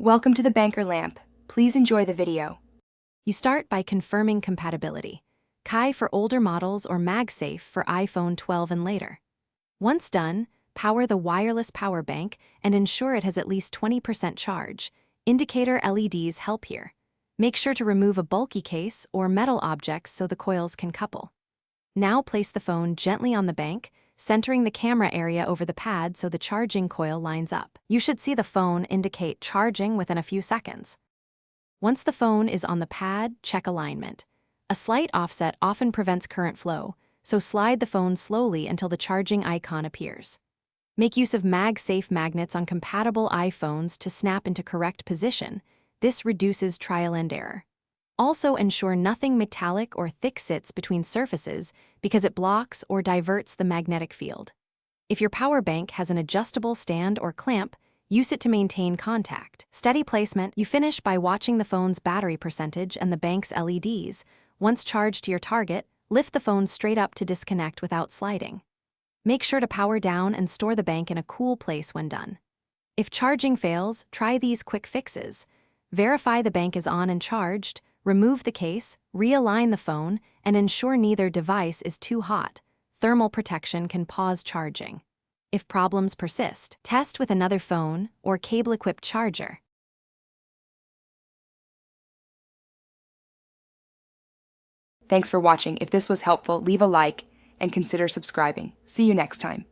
Welcome to the Banker Lamp. Please enjoy the video. You start by confirming compatibility. Kai for older models or MagSafe for iPhone 12 and later. Once done, power the wireless power bank and ensure it has at least 20% charge. Indicator LEDs help here. Make sure to remove a bulky case or metal objects so the coils can couple. Now place the phone gently on the bank, centering the camera area over the pad so the charging coil lines up. You should see the phone indicate charging within a few seconds. Once the phone is on the pad, check alignment. A slight offset often prevents current flow, so slide the phone slowly until the charging icon appears. Make use of MagSafe magnets on compatible iPhones to snap into correct position. This reduces trial and error. Also ensure nothing metallic or thick sits between surfaces because it blocks or diverts the magnetic field. If your power bank has an adjustable stand or clamp, use it to maintain contact. Steady placement. You finish by watching the phone's battery percentage and the bank's LEDs. Once charged to your target, lift the phone straight up to disconnect without sliding. Make sure to power down and store the bank in a cool place when done. If charging fails, try these quick fixes. Verify the bank is on and charged, remove the case, realign the phone, and ensure neither device is too hot. Thermal protection can pause charging. If problems persist, test with another phone or cable-equipped charger. Thanks for watching. If this was helpful, leave a like and consider subscribing. See you next time.